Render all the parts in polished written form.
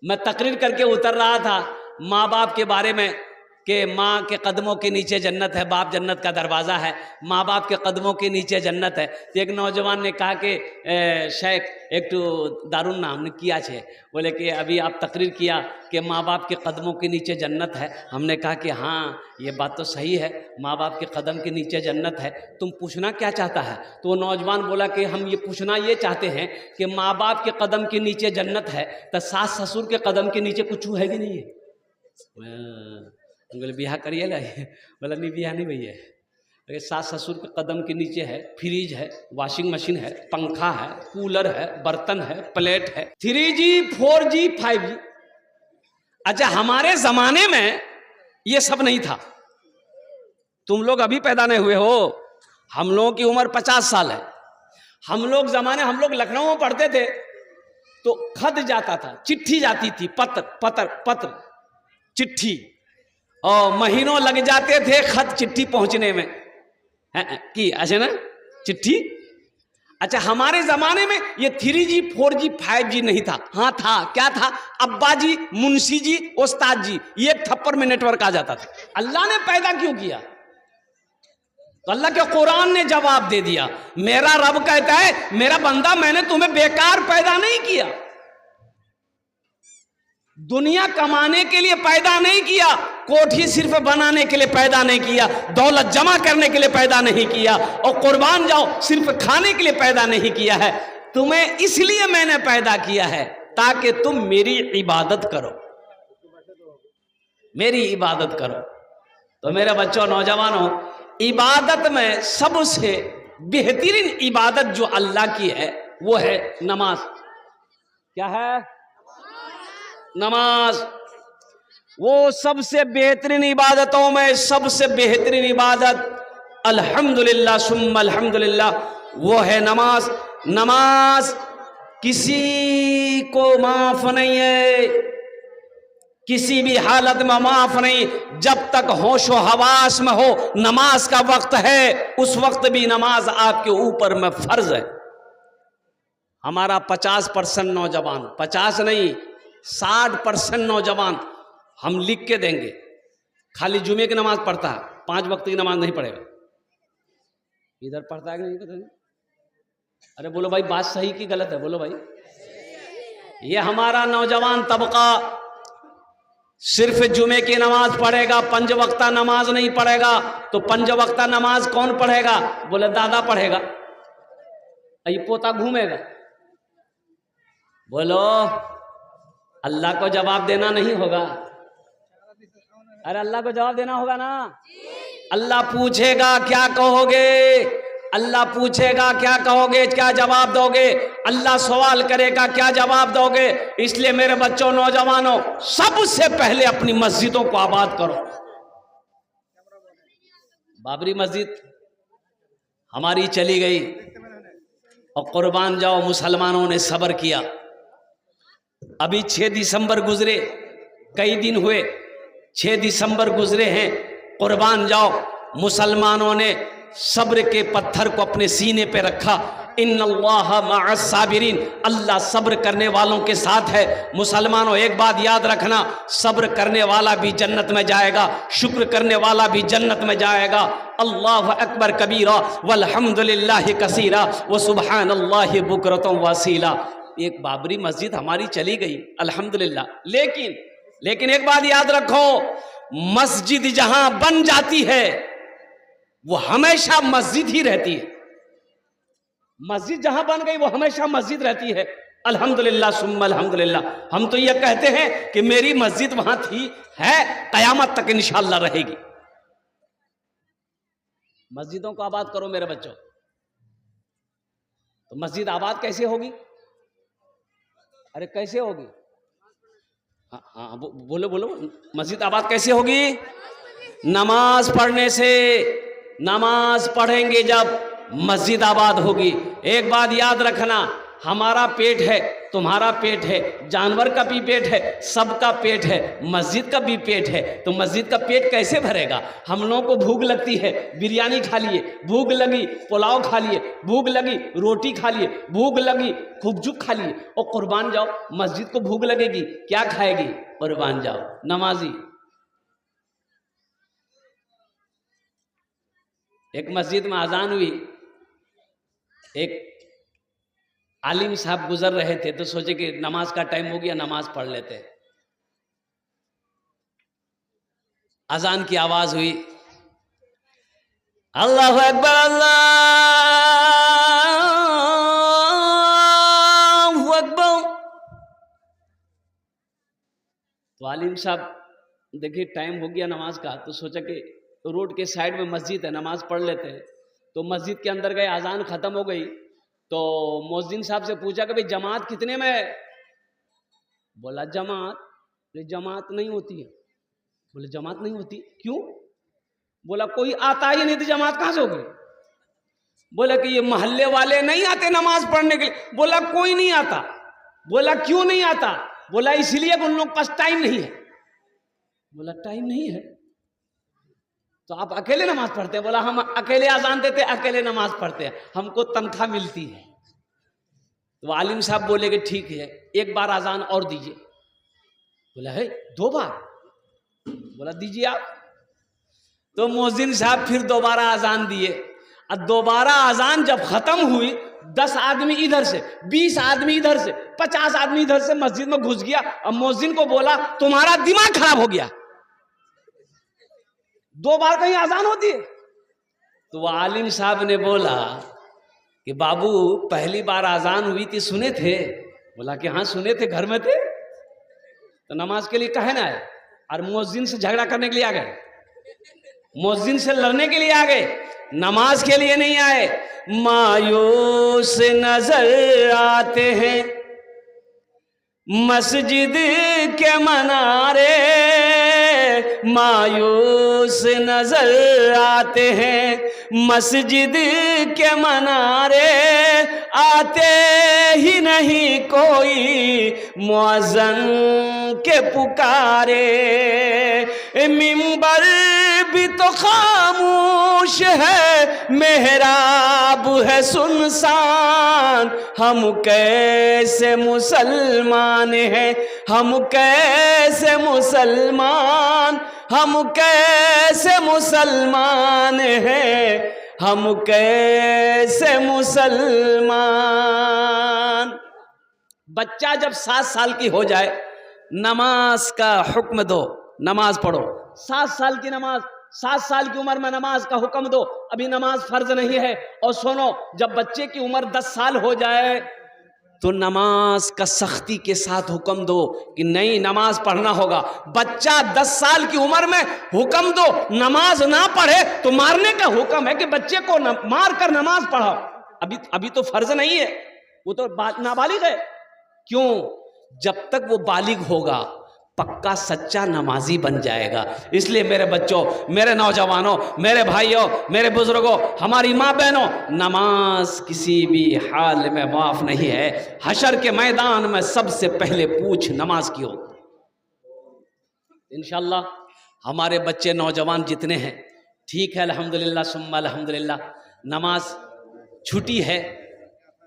मैं तकरीर करके उतर रहा था माँ बाप के बारे में कि माँ के कदमों के नीचे जन्नत है, बाप जन्नत का दरवाज़ा है, माँ बाप के कदमों के नीचे जन्नत है। तो एक नौजवान ने कहा कि शेख एक तो दारुन ना हमने किया छे, बोले कि अभी आप तकरीर किया कि माँ बाप के कदमों के नीचे जन्नत है। हमने कहा कि हाँ ये बात तो सही है, माँ बाप के कदम के नीचे जन्नत है, तुम पूछना क्या चाहता है? तो वो नौजवान बोला कि हम ये पूछना ये चाहते हैं कि माँ बाप के कदम के नीचे जन्नत है तो सास ससुर के कदम के नीचे कुछ है कि नहीं है? बोले ब्याह करिए ला? बोला नहीं ब्याह नहीं भैया, अरे सास ससुर के कदम के नीचे है फ्रिज है, वॉशिंग मशीन है, पंखा है, कूलर है, बर्तन है, प्लेट है, 3G 4G 5G। अच्छा हमारे जमाने में ये सब नहीं था, तुम लोग अभी पैदा नहीं हुए हो, हम लोगों की उम्र 50 साल है। हम लोग लखनऊ में पढ़ते थे तो खत जाता था, चिट्ठी जाती थी, पत्र चिट्ठी, और महीनों लग जाते थे खत चिट्ठी पहुंचने में कि अच्छा ना चिट्ठी। अच्छा हमारे जमाने में ये 3G 4G 5G नहीं था। हाँ था, क्या था? अब्बा जी, मुंशी जी, उस्ताद जी, ये एक थप्पड़ में नेटवर्क आ जाता था। अल्लाह ने पैदा क्यों किया? तो अल्लाह के कुरान ने जवाब दे दिया। मेरा रब कहता है मेरा बंदा मैंने तुम्हें बेकार पैदा नहीं किया, दुनिया कमाने के लिए पैदा नहीं किया, कोठी सिर्फ बनाने के लिए पैदा नहीं किया, दौलत जमा करने के लिए पैदा नहीं किया, और कुर्बान जाओ सिर्फ खाने के लिए पैदा नहीं किया है। तुम्हें इसलिए मैंने पैदा किया है ताकि तुम मेरी इबादत करो, मेरी इबादत करो। तो मेरे बच्चों नौजवानों, इबादत में सबसे बेहतरीन इबादत जो अल्लाह की है वो है नमाज। क्या है? नमाज। वो सबसे बेहतरीन इबादतों में सबसे बेहतरीन इबादत अल्हम्दुलिल्लाह सुम्मा अल्हम्दुलिल्लाह वो है नमाज। नमाज किसी को माफ नहीं है, किसी भी हालत में माफ नहीं। जब तक होशो हवास में हो, नमाज का वक्त है, उस वक्त भी नमाज आपके ऊपर में फर्ज है। हमारा 50% नौजवान, 50 नहीं 60% नौजवान हम लिख के देंगे खाली जुमे की नमाज पढ़ता है, 5 वक्त की नमाज नहीं पढ़ेगा। इधर पढ़ता है कि नहीं पता नहीं? अरे बोलो भाई बात सही की गलत है? बोलो भाई। ये हमारा नौजवान तबका सिर्फ जुमे की नमाज पढ़ेगा, 5 वक्ता नमाज नहीं पढ़ेगा। तो 5 वक्ता नमाज कौन पढ़ेगा? बोले दादा पढ़ेगा, ये पोता घूमेगा। बोलो अल्लाह को जवाब देना नहीं होगा? अरे अल्लाह को जवाब देना होगा ना। अल्लाह पूछेगा क्या कहोगे, अल्लाह पूछेगा क्या कहोगे, क्या जवाब दोगे? अल्लाह सवाल करेगा क्या जवाब दोगे? इसलिए मेरे बच्चों नौजवानों, सबसे पहले अपनी मस्जिदों को आबाद करो। बाबरी मस्जिद हमारी चली गई और कुर्बान जाओ मुसलमानों ने सब्र किया। अभी 6 दिसंबर गुजरे, कई दिन हुए, 6 दिसंबर गुजरे हैं। कुर्बान जाओ मुसलमानों ने सब्र के पत्थर को अपने सीने पे रखा। इन्नल्लाह मअस साबिरीन, अल्लाह सब्र करने वालों के साथ है। मुसलमानों एक बात याद रखना, सब्र करने वाला भी जन्नत में जाएगा, शुक्र करने वाला भी जन्नत में जाएगा। अल्लाह अकबर कबीरा वल्हम्दुलिल्लाहि कसीरा व सुब्हानल्लाहि बुकरतम वसीला। एक बाबरी मस्जिद हमारी चली गई अल्हम्दुलिल्लाह, लेकिन एक बात याद रखो, मस्जिद जहां बन जाती है वो हमेशा मस्जिद ही रहती है। मस्जिद जहां बन गई वो हमेशा मस्जिद रहती है। अल्हम्दुलिल्लाह सुम्मा अल्हम्दुलिल्लाह। हम तो यह कहते हैं कि मेरी मस्जिद वहां थी, है, कयामत तक इंशाअल्लाह रहेगी। मस्जिदों को आबाद करो मेरे बच्चों। तो मस्जिद आबाद कैसे होगी? अरे कैसे होगी? हाँ बोलो बोलो, मस्जिद आबाद कैसे होगी? नमाज पढ़ने से। नमाज पढ़ेंगे जब मस्जिद आबाद होगी। एक बात याद रखना, हमारा पेट है, तुम्हारा पेट है, जानवर का भी पेट है, सबका पेट है, मस्जिद का भी पेट है। तो मस्जिद का पेट कैसे भरेगा? हम लोगों को भूख लगती है, बिरयानी खा लिए, भूख लगी पुलाव खा लिए, भूख लगी रोटी खा लिए, भूख लगी खुबजुक खा लिए, और कुर्बान जाओ, मस्जिद को भूख लगेगी, क्या खाएगी? कुर्बान जाओ नमाजी। एक मस्जिद में अजान हुई, एक आलिम साहब गुजर रहे थे, तो सोचे कि नमाज का टाइम हो गया, नमाज पढ़ लेते। अजान की आवाज हुई, अल्लाहु अकबर अल्लाहु अकबर। तो आलिम साहब देखिए टाइम हो गया नमाज का, तो सोचा कि रोड के साइड में मस्जिद है, नमाज पढ़ लेते हैं। तो मस्जिद के अंदर गए, अजान खत्म हो गई, तो मुअज्जिन साहब से पूछा कि भाई जमात कितने में है? बोला जमात नहीं होती है। बोले जमात नहीं होती, क्यों? बोला कोई आता ही नहीं तो जमात कहां से होगी? बोला कि ये मोहल्ले वाले नहीं आते नमाज पढ़ने के लिए। बोला कोई नहीं आता। बोला क्यों नहीं आता? बोला इसलिए कि उन लोग के पास टाइम नहीं है। बोला टाइम नहीं है तो आप अकेले नमाज पढ़ते हैं? बोला हम अकेले अजान देते, अकेले नमाज पढ़ते हैं, हमको तनख्वाह मिलती है। तो आलिम साहब बोले कि ठीक है, एक बार अजान और दीजिए। बोला है 2 बार? बोला दीजिए आप। तो मुअज्जिन साहब फिर दोबारा अजान दिए, और दोबारा अजान जब खत्म हुई, 10 आदमी इधर से, 20 आदमी इधर से, 50 आदमी इधर से मस्जिद में घुस गया, और मुअज्जिन को बोला तुम्हारा दिमाग खराब हो गया, 2 बार कहीं अजान होती है? तो वो आलिम साहब ने बोला कि बाबू पहली बार अजान हुई थी, सुने थे? बोला कि हाँ सुने थे, घर में थे। तो नमाज के लिए कहे ना आए, और मुअज्जिन से झगड़ा करने के लिए आ गए, मुअज्जिन से लड़ने के लिए आ गए, नमाज के लिए नहीं आए। मायूस नजर आते हैं मस्जिद के मनारे, मायूस नजर आते हैं मस्जिद के मनारे, आते ही नहीं कोई मुअज्जिन के पुकारे। मिंबर भी तो खामोश है, मेहराब है सुनसान, हम कैसे मुसलमान हैं, हम कैसे मुसलमान, हम कैसे मुसलमान हैं, हम कैसे मुसलमान। बच्चा जब 7 साल की हो जाए, नमाज का हुक्म दो, नमाज पढ़ो। 7 साल की नमाज, 7 साल की उम्र में नमाज का हुक्म दो, अभी नमाज फर्ज नहीं है। और सुनो, जब बच्चे की उम्र 10 साल हो जाए तो नमाज का सख्ती के साथ हुक्म दो कि नहीं नमाज पढ़ना होगा। बच्चा 10 साल की उम्र में हुक्म दो, नमाज ना पढ़े तो मारने का हुक्म है कि बच्चे को मार कर नमाज पढ़ाओ। अभी तो फर्ज नहीं है, वो तो नाबालिग है। क्यों? जब तक वो बालिग होगा पक्का सच्चा नमाजी बन जाएगा। इसलिए मेरे बच्चों, मेरे नौजवानों, मेरे भाइयों, मेरे बुजुर्गों, हमारी माँ बहनों, नमाज किसी भी हाल में माफ नहीं है। हशर के मैदान में सबसे पहले पूछ नमाज की हो। इंशाअल्लाह हमारे बच्चे नौजवान जितने हैं, ठीक है, अल्हम्दुलिल्लाह सुम्मा अल्हम्दुलिल्लाह, नमाज छुट्टी है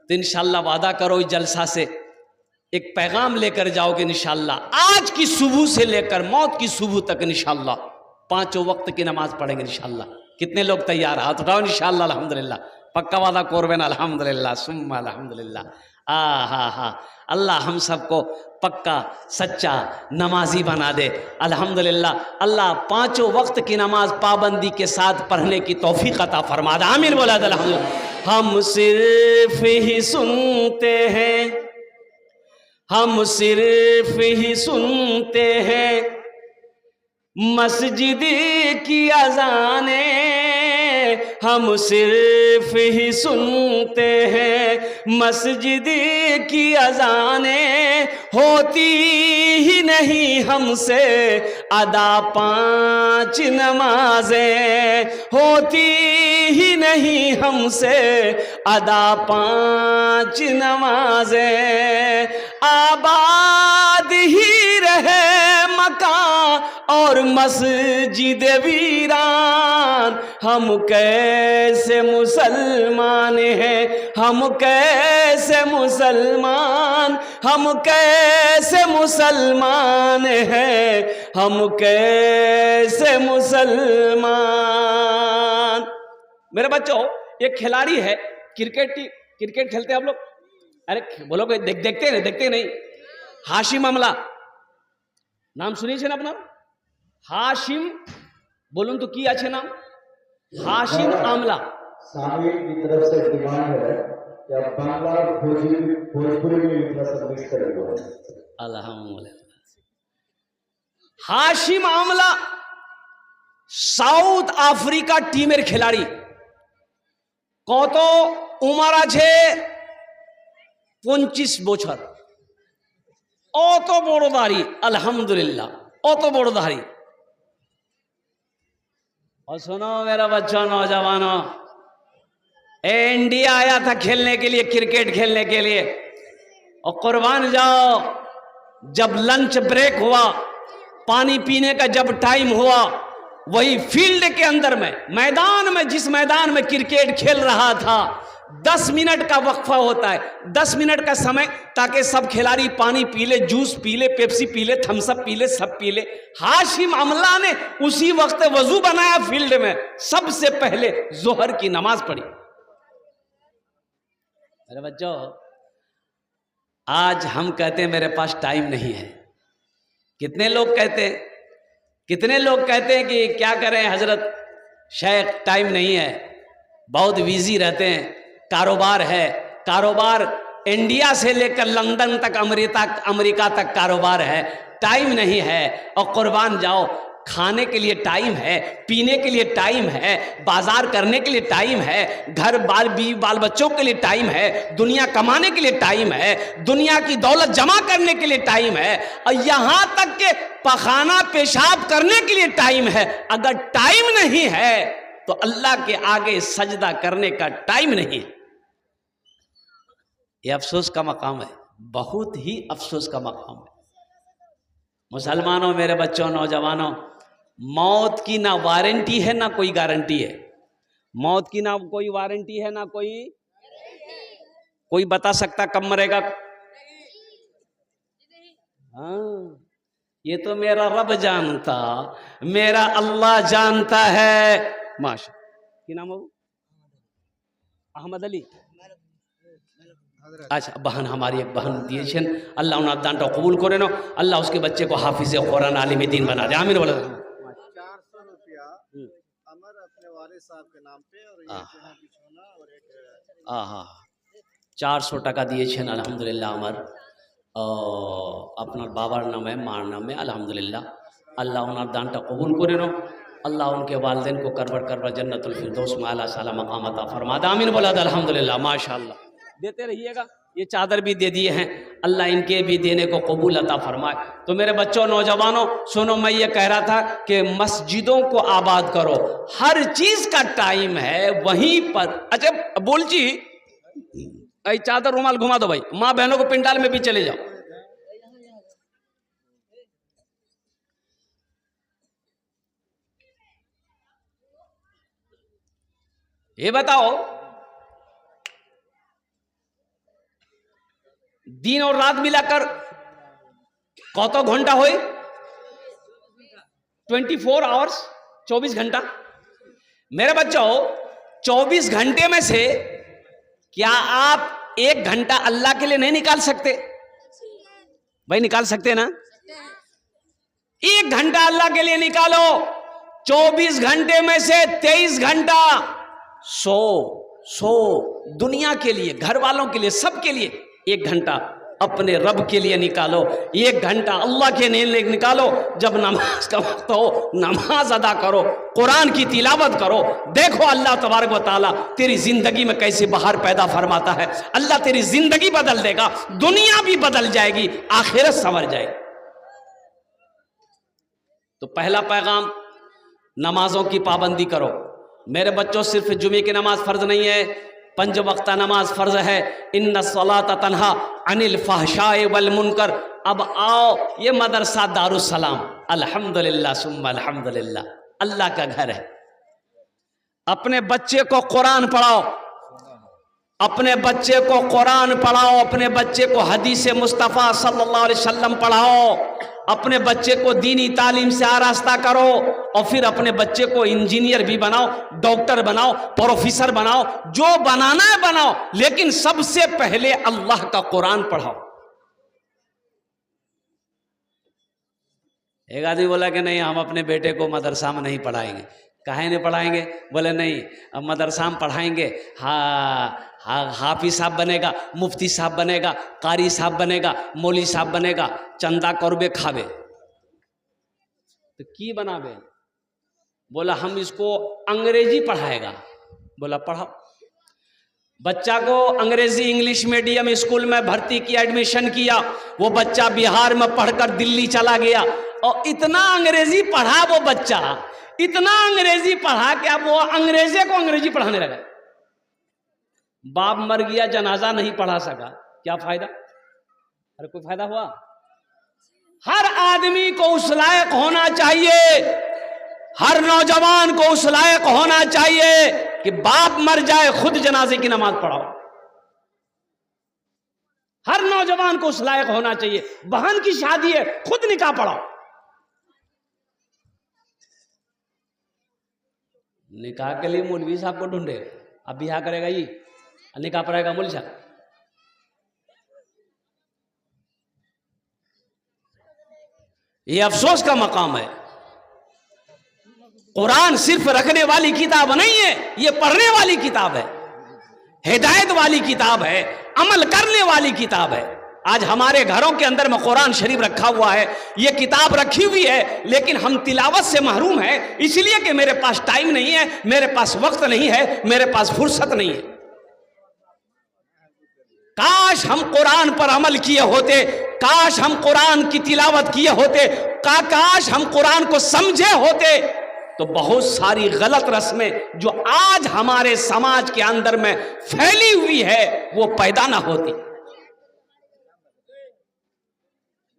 तो इंशाअल्लाह वादा करो इस जलसा से एक पैगाम लेकर जाओगे इंशाअल्लाह। आज की सुबह से लेकर मौत की सुबह तक इंशाअल्लाह 5 वक्त की नमाज पढ़ेंगे इंशाअल्लाह। कितने लोग तैयार? हाथ उठाओ इंशाअल्लाह। अल्हम्दुलिल्लाह, पक्का वादा करबेन अल्हम्दुलिल्लाह सुम्मा अल्हम्दुलिल्लाह। हा अल्लाह हम सबको पक्का सच्चा नमाजी बना दे अल्हम्दुलिल्लाह। अल्लाह 5 वक्त की नमाज पाबंदी के साथ पढ़ने की तौफीक अता फरमा दे। आमीन बोला अल्हम्दुलिल्लाह। हम सिर्फ ही सुनते हैं, हम सिर्फ ही सुनते हैं मस्जिद की अज़ाने, हम सिर्फ ही सुनते हैं मस्जिद की अज़ाने, होती ही नहीं हमसे अदा 5 नमाजें, होती ही नहीं हमसे अदा 5 नमाजें। आबाद ही रहे मकान और मस्जिद वीरान, हम कैसे मुसलमान हैं, हम कैसे मुसलमान, हम कैसे मुसलमान हैं, हम कैसे मुसलमान। मेरे बच्चों, एक खिलाड़ी है क्रिकेट खेलते हैं आप लोग? अरे बोलोगे देखते नहीं? हाशिम आमला नाम सुनिए छे ना अपना? हाशिम बोलूं तो की अच्छे नाम? हाशिम आमला। सामने की तरफ से डिमांड है कि आप बांग्ला और भोजपुरी में इतना सब मिक्स करेंगे। अल्हम्दुलिल्लाह। हाशिम आमला साउथ अफ्रीका टीमेर खिलाड़ी। कत उमर आछे 25 বছর। অত বড় দাড়ি, अल्हम्दुलिल्लाह, অত বড় दाढ़ी। और सुनो मेरा बच्चों, नौजवानों, इंडिया आया था खेलने के लिए, क्रिकेट खेलने के लिए, और कुर्बान जाओ, जब लंच ब्रेक हुआ, पानी पीने का जब टाइम हुआ, वही फील्ड के अंदर में, मैदान में, जिस मैदान में क्रिकेट खेल रहा था, 10 मिनट का वक्फा होता है, 10 मिनट का समय, ताकि सब खिलाड़ी पानी पी ले, जूस पी ले, पेप्सी पी ले, थम्सअप पी ले, सब पी ले। हाशिम आमला ने उसी वक्त वजू बनाया फील्ड में, सबसे पहले जोहर की नमाज पढ़ी। अरे बच्चों, आज हम कहते हैं मेरे पास टाइम नहीं है। कितने लोग कहते हैं कि क्या करें हजरत शेख, टाइम नहीं है, बहुत बिजी रहते हैं, कारोबार है, कारोबार इंडिया से लेकर लंदन तक, अमेरिका तक कारोबार है, टाइम नहीं है। और कुर्बान जाओ, खाने के लिए टाइम है, पीने के लिए टाइम है, बाजार करने के लिए टाइम है, घर बाल बच्चों के लिए टाइम है, दुनिया कमाने के लिए टाइम है, दुनिया की दौलत जमा करने के लिए टाइम है, और यहां तक के पखाना पेशाब करने के लिए टाइम है। अगर टाइम नहीं है तो अल्लाह के आगे सजदा करने का टाइम नहीं है। यह अफसोस का मकाम है, बहुत ही अफसोस का मकाम है। मुसलमानों, मेरे बच्चों, नौजवानों, मौत की ना वारंटी है ना कोई गारंटी है। मौत की ना कोई वारंटी है ना कोई बता सकता कब मरेगा? हाँ, ये तो मेरा रब जानता, मेरा अल्लाह जानता है। माशा की नाम हो? अहमद अली। अच्छा, बहन, हमारी एक बहन दिए, अल्लाह उन्हें दानटा कबूल करे नो, अल्लाह उसके बच्चे को हाफिज कुरान आलिम दीन बना दे। आमीन बोला। 400 रुपया अमर अपने वाले साहब के नाम पे, और एक बिछोना और एक 400 টাকা দিয়েছেন আলহামদুলিল্লাহ আমার আপনার বাবার নামে, মার নামে, আলহামদুলিল্লাহ। আল্লাহ ওনার দানটা কবুল করে নো, अल्लाह उनके वालिदैन को करबर जन्नतुल फिरदौस में आला साला मकाम अता फरमा दे। आमीन बोला अल्हम्दुलिल्लाह, माशाअल्लाह। देते रहिएगा, ये चादर भी दे दिए हैं, अल्लाह इनके भी देने को कबूल अता फरमाए। तो मेरे बच्चों, नौजवानों, सुनो, मैं ये कह रहा था कि मस्जिदों को आबाद करो, हर चीज का टाइम है वहीं पर। अच्छा बोल जी, चादर रुमाल घुमा दो भाई, माँ बहनों को पिंडाल में भी चले जाओ। ये बताओ, दिन और रात मिलाकर कत घंटा हो? 24 आवर्स, 24 घंटा। मेरे बच्चों, 24 घंटे में से क्या आप 1 घंटा अल्लाह के लिए नहीं निकाल सकते? भाई निकाल सकते ना? 1 घंटा अल्लाह के लिए निकालो। 24 घंटे में से 23 घंटा सो दुनिया के लिए, घर वालों के लिए, सबके लिए 1 घंटा अपने रब के लिए निकालो। 1 घंटा अल्लाह के लिए निकालो। जब नमाज का वक्त हो, नमाज अदा करो, कुरान की तिलावत करो। देखो अल्लाह तबारक व तआला तेरी जिंदगी में कैसे बहार पैदा फरमाता है। अल्लाह तेरी जिंदगी बदल देगा, दुनिया भी बदल जाएगी, आखिरत संवर जाएगी। तो पहला पैगाम, नमाजों की पाबंदी करो। मेरे बच्चों, सिर्फ जुमे की नमाज फ़र्ज नहीं है, 5 वक्त नमाज फ़र्ज है। इन्ना सलात तन्हा अनिल फहशाए वल मुनकर। अब आओ, ये मदरसा दारुस्सलाम अल्हम्दुलिल्लाह सुम्मा अल्हम्दुलिल्लाह, अल्लाह का घर है। अपने बच्चे को कुरान पढ़ाओ, अपने बच्चे को कुरान पढ़ाओ, अपने बच्चे को हदीस मुस्तफ़ा सल्लल्लाहु अलैहि वसल्लम पढ़ाओ, अपने बच्चे को दीनी तालीम से आरास्ता करो, और फिर अपने बच्चे को इंजीनियर भी बनाओ, डॉक्टर बनाओ, प्रोफेसर बनाओ, जो बनाना है बनाओ, लेकिन सबसे पहले अल्लाह का कुरान पढ़ाओ। एक आदमी बोला कि नहीं, हम अपने बेटे को मदरसा में नहीं पढ़ाएंगे। काहे नहीं पढ़ाएंगे? बोले नहीं, अब मदरसा में पढ़ाएंगे, हाफिज साहब बनेगा, मुफ्ती साहब बनेगा, कारी साहब बनेगा, मौली साहब बनेगा, चंदा करबे खावे। तो की बनावे? बोला हम इसको अंग्रेजी पढ़ाएगा। बोला पढ़ाओ। बच्चा को अंग्रेजी इंग्लिश मीडियम स्कूल में भर्ती किया, एडमिशन किया। वो बच्चा बिहार में पढ़कर दिल्ली चला गया, और इतना अंग्रेजी पढ़ा वो बच्चा, इतना अंग्रेजी पढ़ा कि अब वो अंग्रेजे को अंग्रेजी पढ़ाने लगा। बाप मर गया, जनाजा नहीं पढ़ा सका, क्या फायदा? अरे कोई फायदा हुआ? हर आदमी को उस लायक होना चाहिए, हर नौजवान को उस लायक होना चाहिए कि बाप मर जाए खुद जनाजे की नमाज पढ़ाओ। हर नौजवान को उस लायक होना चाहिए। बहन की शादी है, खुद निकाह पढ़ाओ। निकाह के लिए मौलवी साहब को ढूंढे, अब बिहार करेगा ये, निकाह पढ़ाएगा मौलवी साहब। ये अफसोस का मकाम है। कुरान सिर्फ रखने वाली किताब नहीं है, ये पढ़ने वाली किताब है, हिदायत वाली किताब है, अमल करने वाली किताब है। आज हमारे घरों के अंदर में कुरान शरीफ रखा हुआ है, ये किताब रखी हुई है, लेकिन हम तिलावत से महरूम हैं, इसलिए कि मेरे पास टाइम नहीं है, मेरे पास वक्त नहीं है, मेरे पास फुर्सत नहीं है। काश हम कुरान पर अमल किए होते, काश हम कुरान की तिलावत किए होते, काश हम कुरान को समझे होते, तो बहुत सारी गलत रस्में जो आज हमारे समाज के अंदर में फैली हुई है वो पैदा ना होती।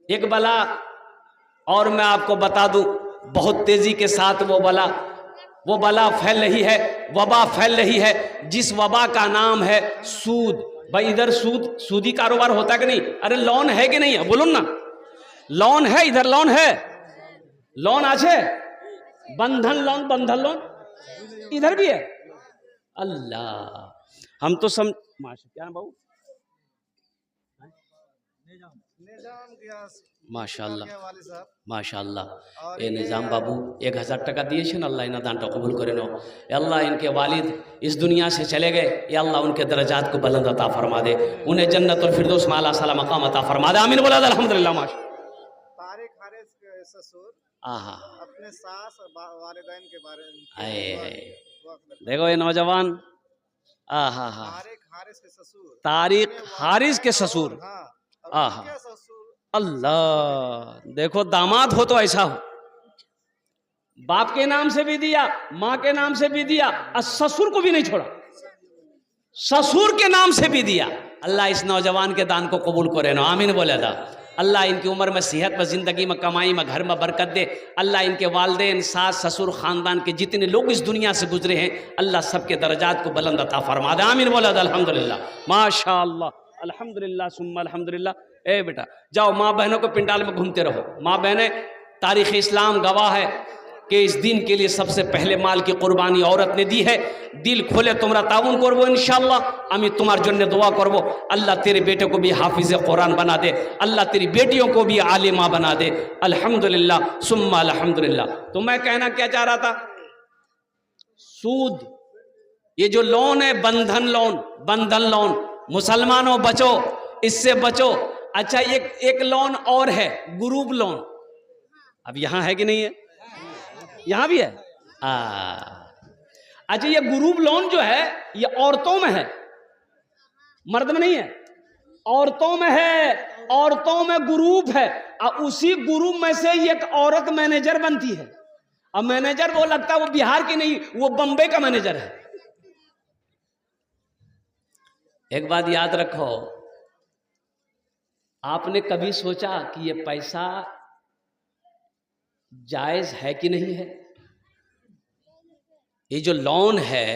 एक बला और मैं आपको बता दूं, बहुत तेजी के साथ वो बला फैल रही है, वबा फैल रही है, जिस वबा का नाम है सूद। भाई इधर सूदी कारोबार होता है कि नहीं? अरे लोन है कि नहीं है? बोलो ना, लोन है, इधर लोन है, लोन आछे, बंधन लोन इधर भी है। अल्लाह, हम तो क्या बाबू, माशाअल्लाह माशाअल्लाह। ए निजाम बाबू 1000 टाका दिए अल्लाह इन्हें दानटा कबूल करे नो। अल्लाह इनके वालिद इस दुनिया से चले गए, या अल्लाह उनके दर्जात को बुलंद अता फरमा दे, उन्हें जन्नतुल फिरदौस में आला साला मकाम अता फरमा दे। आमीन बोला अल्हम्दुलिल्लाह। माशा तारिक हारिस के ससुर अपने सास और वालिदैन के बारे में देखो ये नौजवान, तारिक हारिस के ससुर, अल्लाह, देखो दामाद हो तो ऐसा हो, बाप के नाम से भी दिया, माँ के नाम से भी दिया, और ससुर को भी नहीं छोड़ा, ससुर के नाम से भी दिया। अल्लाह इस नौजवान के दान को कबूल करे ना, आमीन बोले था। अल्लाह इनकी उम्र में, सेहत में, ज़िंदगी में, कमाई में, घर में बरकत दे। अल्लाह इनके वालिदैन, सास ससुर, ख़ानदान के जितने लोग इस दुनिया से गुजरे हैं, अल्लाह सबके दर्जात को बुलंद अता फरमा दे। आमीन बोला था। अल्हम्दुलिल्लाह, माशाअल्लाह, अल्हम्दुलिल्लाह सुम्मा अल्हम्दुलिल्लाह। ए बेटा जाओ, माँ बहनों को पिंडाल में घूमते रहो। माँ बहनें, तारीख़ इस्लाम गवाह है कि इस दिन के लिए सबसे पहले माल की कुर्बानी औरत ने दी है। दिल खोले तुमरा ताउन करबो इंशाअल्लाह, अमी तुम्हार जन्ने दुआ करबो। अल्लाह तेरे बेटे को भी हाफिज कुरान बना दे, अल्लाह तेरी बेटियों को भी आलिमा बना दे। अल्हम्दुलिल्लाह सुम्मा अल्हम्दुलिल्लाह। तो मैं कहना क्या चाह रहा था, सूद, ये जो लोन है, बंधन लोन, मुसलमानों बचो, इससे बचो। अच्छा, एक लोन और है, ग्रुप लोन। अब यहां है कि नहीं है? यहां भी है। अच्छा, ये ग्रुप लोन जो है ये औरतों में है, मर्द में नहीं है, औरतों में है। औरतों में ग्रुप है और उसी ग्रुप में से एक औरत मैनेजर बनती है। अब मैनेजर वो लगता है वो बिहार की नहीं, वो बम्बई का मैनेजर है। एक बात याद रखो, आपने कभी सोचा कि ये पैसा जायज है कि नहीं है? ये जो लोन है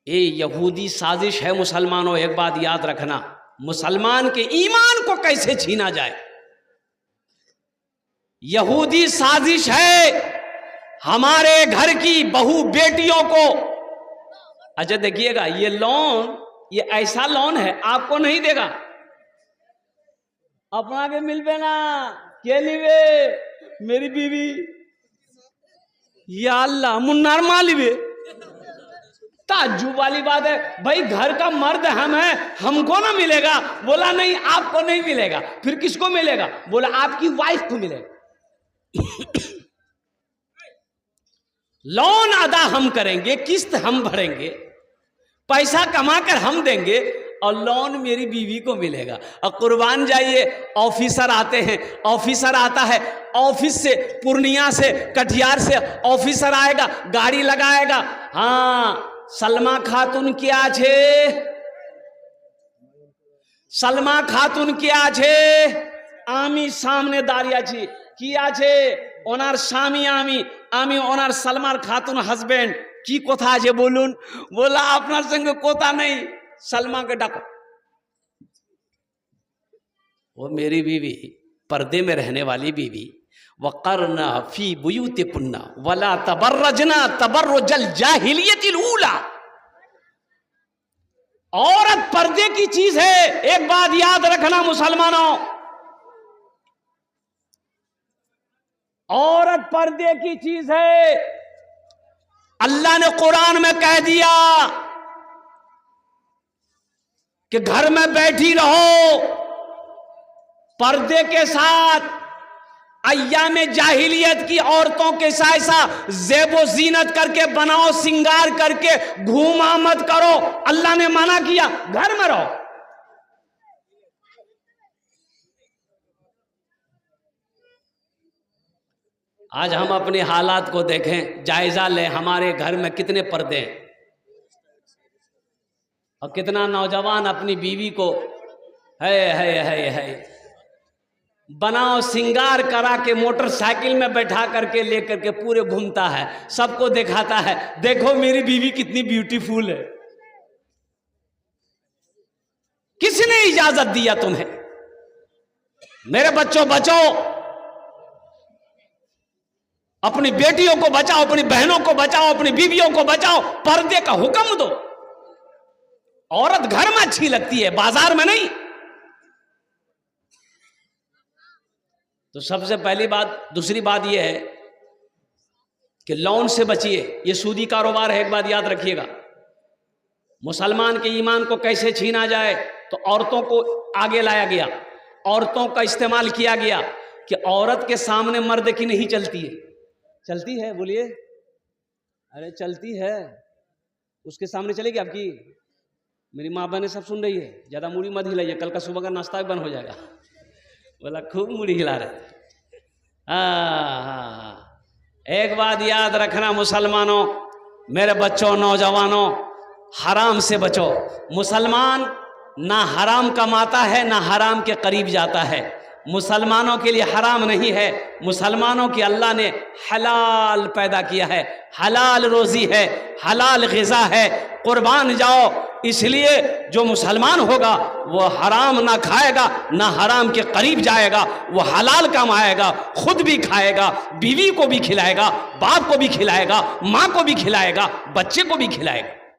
ये यहूदी साजिश है मुसलमानों। एक बात याद रखना, मुसलमान के ईमान को कैसे छीना जाए, यहूदी साजिश है। हमारे घर की बहू बेटियों को, अच्छा देखिएगा, ये लोन, ये ऐसा लोन है आपको नहीं देगा, अपना के मिलबे ना के लिवे मेरी बीवी, या अल्लाह मुन्नार मालिबे। ताज्जुब वाली बात है भाई, घर का मर्द हम है, हमको ना मिलेगा। बोला नहीं, आपको नहीं मिलेगा। फिर किसको मिलेगा? बोला आपकी वाइफ को मिलेगा। लोन अदा हम करेंगे, किस्त हम भरेंगे, पैसा कमाकर हम देंगे और लोन मेरी बीवी को मिलेगा। और कुर्बान जाइए, ऑफिसर आते हैं, ऑफिसर आता है ऑफिस से, पूर्णिया से, कटिहार से ऑफिसर आएगा, गाड़ी लगाएगा। हाँ, सलमा खातून क्या छे, सलमा खातून क्या छे, आमी सामने दारिया छी किया छे, ओनार स्वामी आमी, आमी ओनार सलमार खातून हस्बैंड की कोथा আছে বলুন। बोला আপনার संगे कोता नहीं, सलमा के डाको। वो मेरी बीवी, पर्दे में रहने वाली बीवी, वक़रना फी बुयूतिकुन्ना वला तबर्रजना तबर्रुजल जाहिलियतिल ऊला। औरत पर्दे की चीज है। एक बात याद रखना मुसलमानों, औरत पर्दे की चीज है। अल्लाह ने कुरान में कह दिया कि घर में बैठी रहो पर्दे के साथ। अय्याम जाहिलियत की औरतों के ऐसा ज़ेबो ज़ीनत करके बनाओ, सिंगार करके घूमा मत करो। अल्लाह ने मना किया, घर में रहो। आज हम अपने हालात को देखें, जायजा लें, हमारे घर में कितने पर्दे हैं और कितना नौजवान अपनी बीवी को है बनाओ सिंगार करा के मोटरसाइकिल में बैठा करके लेकर के पूरे घूमता है, सबको दिखाता है, देखो मेरी बीवी कितनी ब्यूटीफुल है। किसने इजाजत दिया तुम्हें? मेरे बच्चों बचो, अपनी बेटियों को बचाओ, अपनी बहनों को बचाओ, अपनी बीवियों को बचाओ। पर्दे का हुक्म दो। औरत घर में अच्छी लगती है, बाजार में नहीं। तो सबसे पहली बात। दूसरी बात यह है कि लोन से बचिए, यह सूदी कारोबार है। एक बात याद रखिएगा, मुसलमान के ईमान को कैसे छीना जाए, तो औरतों को आगे लाया गया, औरतों का इस्तेमाल किया गया कि औरत के सामने मर्द की नहीं चलती है। चलती है, बोलिए, अरे चलती है, उसके सामने चलेगी आपकी? मेरी माँ बहनें सब सुन रही है, ज्यादा मूड़ी मत हिलाइए, कल का सुबह का नाश्ता भी बंद हो जाएगा। बोला खूब मूड़ी हिला रहे। हाँ, एक बात याद रखना मुसलमानों, मेरे बच्चों, नौजवानों, हराम से बचो। मुसलमान ना हराम कमाता है, ना हराम के करीब जाता है। मुसलमानों के लिए हराम नहीं है, मुसलमानों की अल्लाह ने हलाल पैदा किया है, हलाल रोजी है, हलाल ग़िज़ा है। कुर्बान जाओ। इसलिए जो मुसलमान होगा वो हराम ना खाएगा, ना हराम के करीब जाएगा, वो हलाल कमाएगा, खुद भी खाएगा, बीवी को भी खिलाएगा, बाप को भी खिलाएगा, माँ को भी खिलाएगा, बच्चे को भी खिलाएगा।